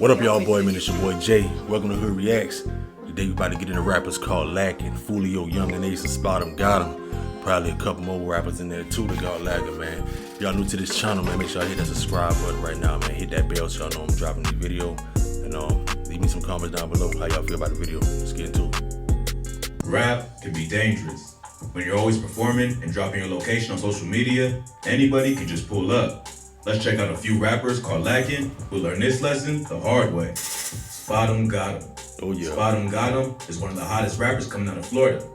What up, y'all, boy? Man, it's your boy Jay. Welcome to Hood Reacts. Today we about to get into rappers called LACKIN, Foolio, Yungeen, and Spotemgottem. Probably a couple more rappers in there too that got LACKIN, man. If y'all new to this channel, man, make sure y'all hit that subscribe button right now, man. Hit that bell so y'all know I'm dropping the video. And leave me some comments down below how y'all feel about the video. Let's get into it. Rap can be dangerous. When you're always performing and dropping your location on social media, anybody can just pull up. Let's check out a few rappers called LACKIN who learned this lesson the hard way. Spotemgottem. Oh yeah. Spotemgottem is one of the hottest rappers coming out of Florida.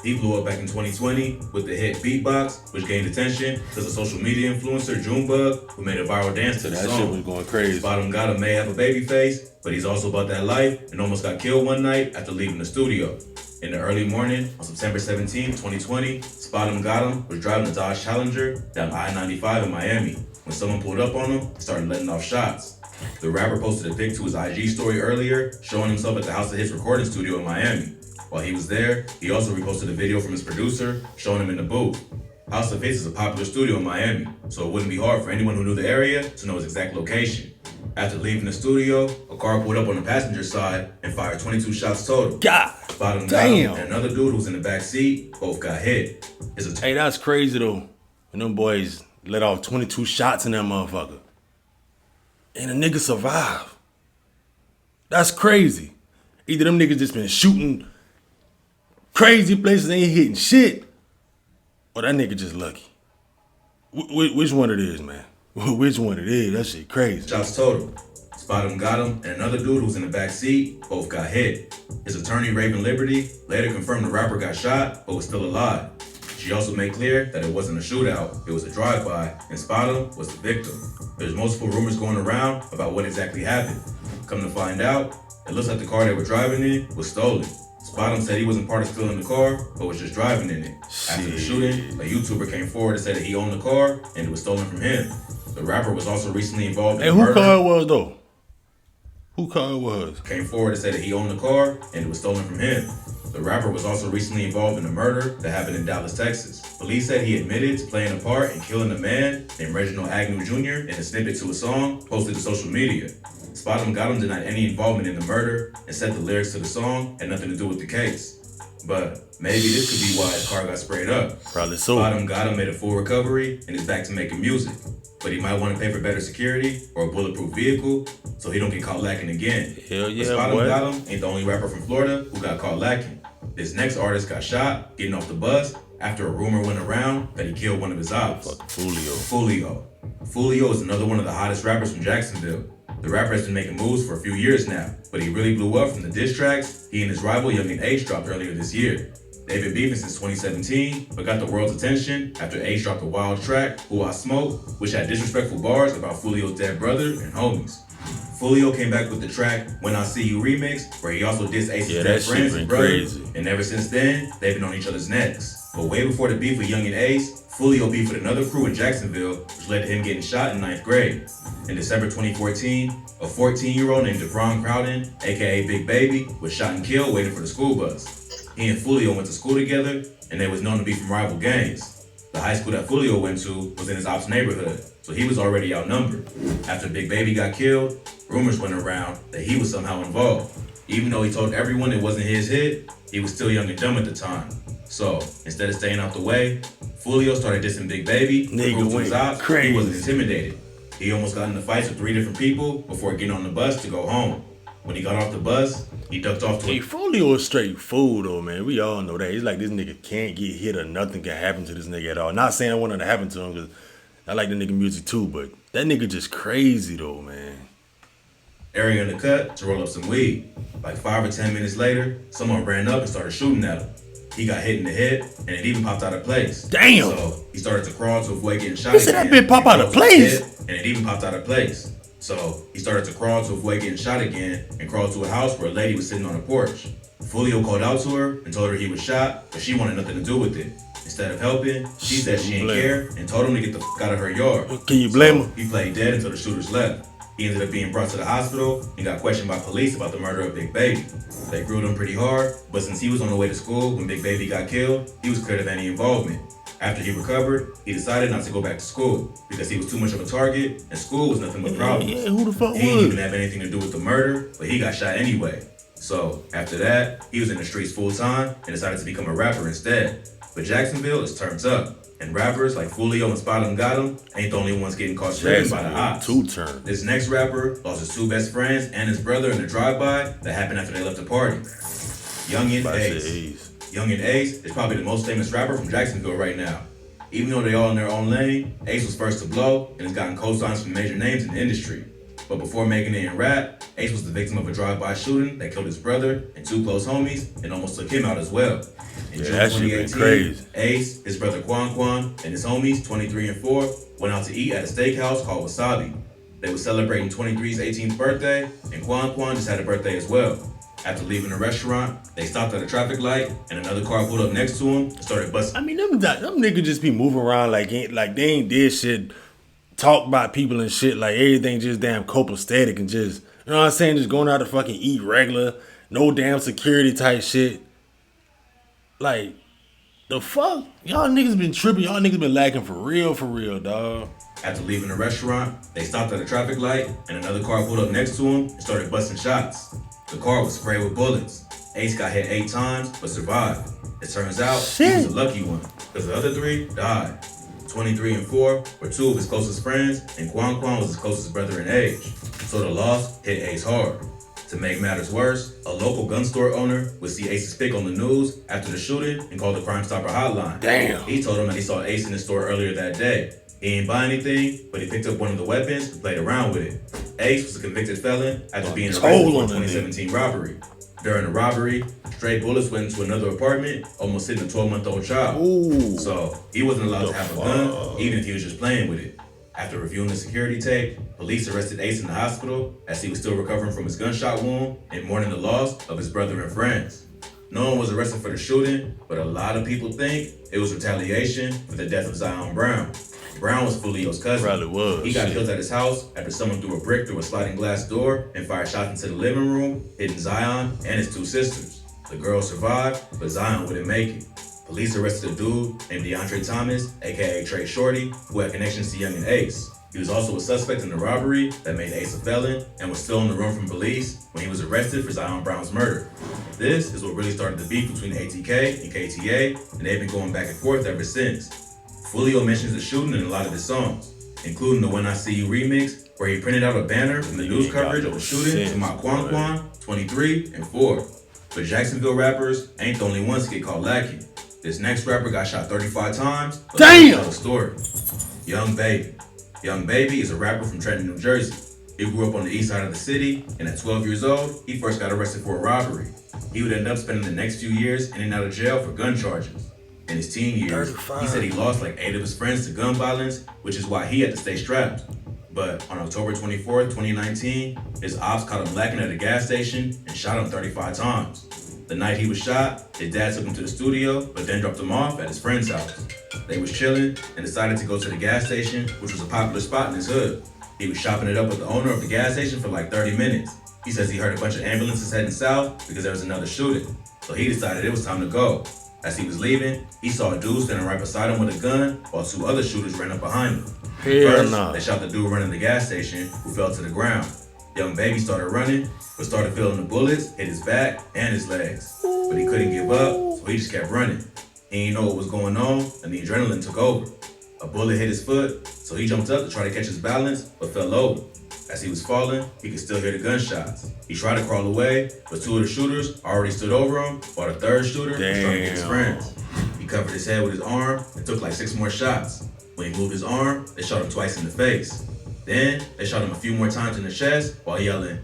He blew up back in 2020 with the hit Beatbox, which gained attention because of social media influencer Junebug, who made a viral dance to the song. That shit was going crazy. Spotemgottem may have a baby face, but he's also about that life and almost got killed one night after leaving the studio. In the early morning, on September 17, 2020, Spotemgottem was driving a Dodge Challenger down I-95 in Miami when someone pulled up on him and started letting off shots. The rapper posted a pic to his IG story earlier, showing himself at the House of Hits recording studio in Miami. While he was there, he also reposted a video from his producer, showing him in the booth. House of Hits is a popular studio in Miami, so it wouldn't be hard for anyone who knew the area to know his exact location. After leaving the studio, a car pulled up on the passenger side and fired 22 shots total. God damn. And another dude who was in the back seat both got hit. Hey, that's crazy though. And them boys let off 22 shots in that motherfucker. And a nigga survived. That's crazy. Either them niggas just been shooting crazy places, ain't hitting shit, or that nigga just lucky. Which one it is, man? Which one it is? That shit crazy. Shots total. Spotemgottem and another dude who was in the back seat both got hit. His attorney, Raven Liberty, later confirmed the rapper got shot but was still alive. She also made clear that it wasn't a shootout, it was a drive-by, and Spotem was the victim. There's multiple rumors going around about what exactly happened. Come to find out, it looks like the car they were driving in was stolen. Spotem said he wasn't part of stealing the car, but was just driving in it. After the shooting, a YouTuber came forward and said that he owned the car and it was stolen from him. The rapper was also recently involved in the murder. Who car it was though? Who car it was? Came forward and said that he owned the car and it was stolen from him. The rapper was also recently involved in a murder that happened in Dallas, Texas. Police said he admitted to playing a part in killing a man named Reginald Agnew Jr. in a snippet to a song posted to social media. Spotemgottem denied any involvement in the murder and said the lyrics to the song had nothing to do with the case. But maybe this could be why his car got sprayed up. Probably so. Spotemgottem made a full recovery and is back to making music. But he might want to pay for better security or a bulletproof vehicle so he don't get caught lacking again. Hell yeah, but Spotemgottem ain't the only rapper from Florida who got caught lacking. This next artist got shot getting off the bus after a rumor went around that he killed one of his ops. Foolio is another one of the hottest rappers from Jacksonville. The rapper has been making moves for a few years now, but he really blew up from the diss tracks he and his rival Yungeen dropped earlier this year. They've been beefing since 2017, but got the world's attention after H dropped a wild track, Who I Smoke, which had disrespectful bars about Foolio's dead brother and homies. Foolio came back with the track When I See You remix, where he also dissed Ace's dead friends and brothers, and ever since then, they've been on each other's necks. But way before the beef with Yungeen Ace, Foolio beefed with another crew in Jacksonville, which led to him getting shot in 9th grade. In December 2014, a 14-year-old named Devron Crowden, aka Big Baby, was shot and killed waiting for the school bus. He and Foolio went to school together, and they was known to be from rival gangs. The high school that Foolio went to was in his ops neighborhood, so he was already outnumbered. After Big Baby got killed, rumors went around that he was somehow involved. Even though he told everyone it wasn't his hit, he was still young and dumb at the time. So, instead of staying out the way, Foolio started dissing Big Baby. Nigga went crazy. He wasn't intimidated. He almost got into fights with 3 different people before getting on the bus to go home. When he got off the bus, he ducked off to Foolio is straight fool though, man. We all know that. It's like this nigga can't get hit or nothing can happen to this nigga at all. Not saying I want it to happen to him because I like the nigga music too, but that nigga just crazy though, man. area in the cut to roll up some weed. Like 5 or 10 minutes later, someone ran up and started shooting at him. He got hit in the head, and it even popped out of place. Damn! So he started to crawl to avoid getting shot. You said that bitch pop out of place? And it even popped out of place. So he started to crawl to avoid getting shot again and crawled to a house where a lady was sitting on a porch. Foolio called out to her and told her he was shot, but she wanted nothing to do with it. Instead of helping, she said she didn't care and told him to get the fuck out of her yard. Can you blame him? He played dead until the shooters left. He ended up being brought to the hospital and got questioned by police about the murder of Big Baby. They grilled him pretty hard, but since he was on the way to school when Big Baby got killed, he was cleared of any involvement. After he recovered, he decided not to go back to school because he was too much of a target and school was nothing but problems. Yeah, who the fuck He didn't even would? have anything to do with the murder, but he got shot anyway. So after that, he was in the streets full time and decided to become a rapper instead. But Jacksonville is turned up, and rappers like Foolio and Spotemgottem ain't the only ones getting caught stripping by the ops. Two turn. This next rapper lost his two best friends and his brother in a drive-by that happened after they left the party. Yungeen Ace. Yungeen Ace is probably the most famous rapper from Jacksonville right now. Even though they all in their own lane, Ace was first to blow and has gotten co-signs from major names in the industry. But before making it in rap, Ace was the victim of a drive-by shooting that killed his brother and two close homies and almost took him out as well. In June 2018, Ace, his brother Quan, and his homies, 23 and 4, went out to eat at a steakhouse called Wasabi. They were celebrating 23's 18th birthday, and Quan just had a birthday as well. After leaving the restaurant, they stopped at a traffic light, and another car pulled up next to him and started busting. I mean, them niggas just be moving around like they ain't did shit, talk about people and shit, like everything just damn copacetic and just, you know what I'm saying, just going out to fucking eat regular, no damn security type shit. Like, the fuck? Y'all niggas been tripping, y'all niggas been lacking for real, dawg. After leaving the restaurant, they stopped at a traffic light, and another car pulled up next to him and started busting shots. The car was sprayed with bullets. Ace got hit 8 times, but survived. It turns out he was a lucky one, because the other 3 died. 23 and 4 were 2 of his closest friends, and Quan was his closest brother in age. So the loss hit Ace hard. To make matters worse, a local gun store owner would see Ace's pic on the news after the shooting and called the Crime Stopper hotline. Damn. He told him that he saw Ace in the store earlier that day. He didn't buy anything, but he picked up one of the weapons and played around with it. Ace was a convicted felon after being arrested for a 2017 robbery. During the robbery, stray bullets went into another apartment, almost hitting a 12-month-old child. Ooh. So he wasn't allowed to have a gun, even if he was just playing with it. After reviewing the security tape, police arrested Ace in the hospital as he was still recovering from his gunshot wound and mourning the loss of his brother and friends. No one was arrested for the shooting, but a lot of people think it was retaliation for the death of Zion Brown. Brown was Foolio's cousin. Probably was. He got killed at his house after someone threw a brick through a sliding glass door and fired shots into the living room, hitting Zion and his 2 sisters. The girls survived, but Zion wouldn't make it. Police arrested a dude named DeAndre Thomas, aka Trey Shorty, who had connections to Yungeen Ace. He was also a suspect in the robbery that made Ace a felon and was still on the run from police when he was arrested for Zion Brown's murder. This is what really started the beef between ATK and KTA, and they've been going back and forth ever since. Foolio mentions the shooting in a lot of his songs, including the When I See You remix, where he printed out a banner from the news coverage of the shooting to my Quan, 23 and 4. But Jacksonville rappers ain't the only ones to get caught lacking. This next rapper got shot 35 times, but damn! Tell the story. Young Baby. Young Baby is a rapper from Trenton, New Jersey. He grew up on the east side of the city, and at 12 years old, he first got arrested for a robbery. He would end up spending the next few years in and out of jail for gun charges. In his teen years, 35. He said he lost like 8 of his friends to gun violence, which is why he had to stay strapped. But on October 24th, 2019, his ops caught him lacking at a gas station and shot him 35 times. The night he was shot, his dad took him to the studio, but then dropped him off at his friend's house. They was chilling and decided to go to the gas station, which was a popular spot in his hood. He was chopping it up with the owner of the gas station for like 30 minutes. He says he heard a bunch of ambulances heading south because there was another shooting. So he decided it was time to go. As he was leaving, he saw a dude standing right beside him with a gun while 2 other shooters ran up behind him. First, they shot the dude running the gas station who fell to the ground. Young Baby started running, but started feeling the bullets hit his back and his legs. But he couldn't give up, so he just kept running. He didn't know what was going on, and the adrenaline took over. A bullet hit his foot, so he jumped up to try to catch his balance, but fell over. As he was falling, he could still hear the gunshots. He tried to crawl away, but 2 of the shooters already stood over him, while the 3rd shooter was trying to get his friends. He covered his head with his arm and took like 6 more shots. When he moved his arm, they shot him twice in the face. Then, they shot him a few more times in the chest while yelling,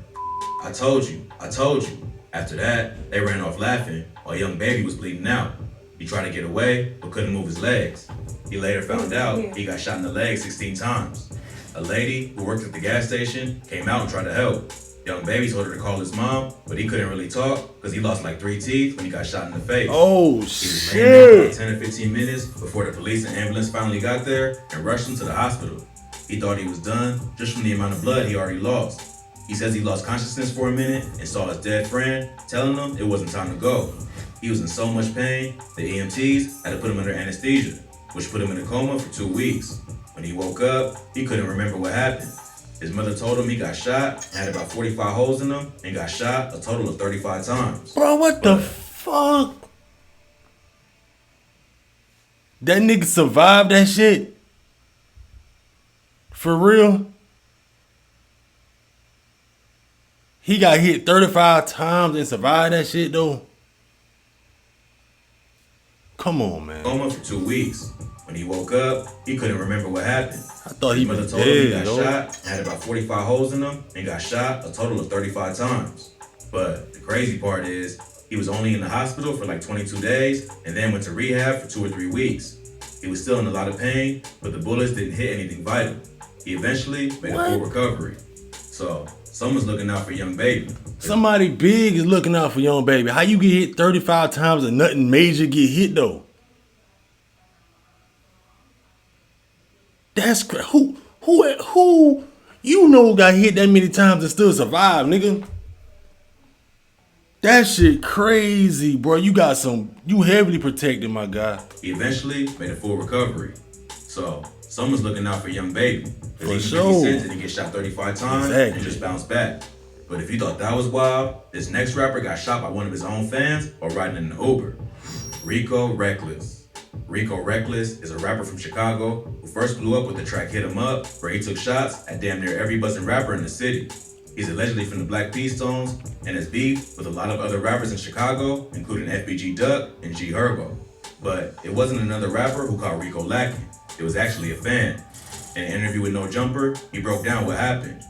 I told you, I told you. After that, they ran off laughing while Young Baby was bleeding out. He tried to get away, but couldn't move his legs. He later found out he got shot in the leg 16 times. A lady who worked at the gas station came out and tried to help. Young Baby told her to call his mom, but he couldn't really talk because he lost like 3 teeth when he got shot in the face. Oh, he was laying there for 10 or 15 minutes before the police and ambulance finally got there and rushed him to the hospital. He thought he was done just from the amount of blood he already lost. He says he lost consciousness for a minute and saw his dead friend telling him it wasn't time to go. He was in so much pain, the EMTs had to put him under anesthesia. which put him in a coma for 2 weeks. When he woke up, he couldn't remember what happened. His mother told him he got shot, had about 45 holes in him, and got shot a total of 35 times. Bro, what the fuck? That nigga survived that shit? For real? He got hit 35 times and survived that shit though? Come on, man. Coma for 2 weeks. When he woke up, he couldn't remember what happened. I thought he was told him he got dead, shot, had about 45 holes in him, and got shot a total of 35 times. But the crazy part is, he was only in the hospital for like 22 days, and then went to rehab for 2 or 3 weeks. He was still in a lot of pain, but the bullets didn't hit anything vital. He eventually made a full recovery. So, someone's looking out for young baby. Somebody big is looking out for young baby. How you get hit 35 times and nothing major get hit though? That's crazy. Who you know got hit that many times and still survive, nigga? That shit crazy, bro. You heavily protected, my guy. He eventually made a full recovery. So, someone's looking out for young baby. For sure. 50 Cent didn't get shot 35 times and just bounced back. But if you thought that was wild, this next rapper got shot by one of his own fans while riding in an Uber. Rico Reckless. Rico Reckless is a rapper from Chicago who first blew up with the track Hit 'Em Up, where he took shots at damn near every buzzing rapper in the city. He's allegedly from the Black P Stones and has beef with a lot of other rappers in Chicago, including FBG Duck and G Herbo. But it wasn't another rapper who called Rico lacking. It was actually a fan. In an interview with No Jumper, he broke down what happened.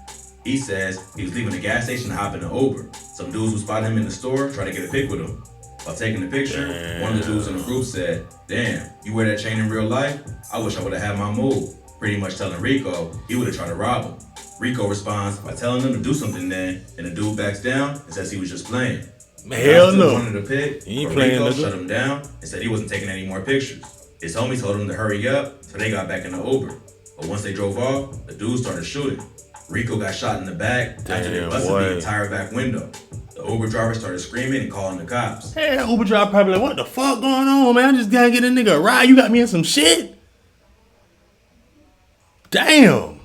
He says he was leaving the gas station to hop in an Uber. Some dudes who spotted him in the store tried to get a pic with him. While taking the picture, one of the dudes in the group said, "Damn, you wear that chain in real life? I wish I would have had my move." Pretty much telling Rico he would have tried to rob him. Rico responds by telling him to do something then, and the dude backs down and says he was just playing. Hell no. Wanted to pic, He ain't but playing, Rico nigga. shut him down and said he wasn't taking any more pictures. His homie told him to hurry up, so they got back in the Uber. But once they drove off, the dude started shooting. Rico got shot in the back after they busted the entire back window. The Uber driver started screaming and calling the cops. Hey, that Uber driver probably like, what the fuck going on, man? I just gotta get a nigga a ride. You got me in some shit? Damn.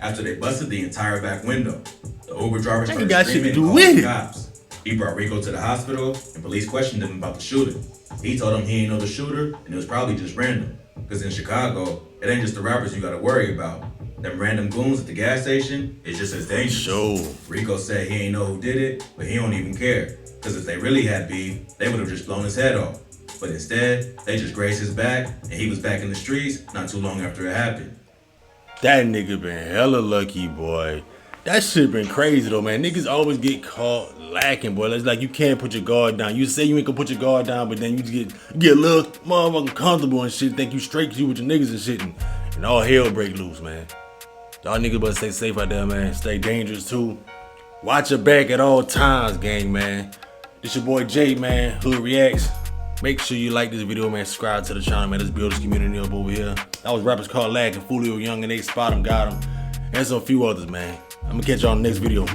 After they busted the entire back window, the Uber driver started got shit screaming to and do calling with the it. cops. He brought Rico to the hospital, and police questioned him about the shooting. He told them he ain't know the shooter, and it was probably just random. Because in Chicago, it ain't just the rappers you gotta worry about. Them random goons at the gas station is just as dangerous. Sure. Rico said he ain't know who did it, but he don't even care. Because if they really had beef, they would have just blown his head off. But instead, they just grazed his back, and he was back in the streets not too long after it happened. That nigga been hella lucky, boy. That shit been crazy though, man. Niggas always get caught lacking, boy. It's like you can't put your guard down. You say you ain't gonna put your guard down, but then you get a little motherfucking comfortable and shit. Think you straight 'cause you with your niggas and shit, and all hell break loose, man. Y'all niggas better stay safe out there, man. Stay dangerous too. Watch your back at all times, gang, man. This your boy Jay, man. Hood Reacts. Make sure you like this video, man. Subscribe to the channel, man. Let's build this community up over here. That was rappers called LACKIN, Foolio, Yungeen, Spotemgottem, and some few others, man. I'm gonna catch y'all in the next video.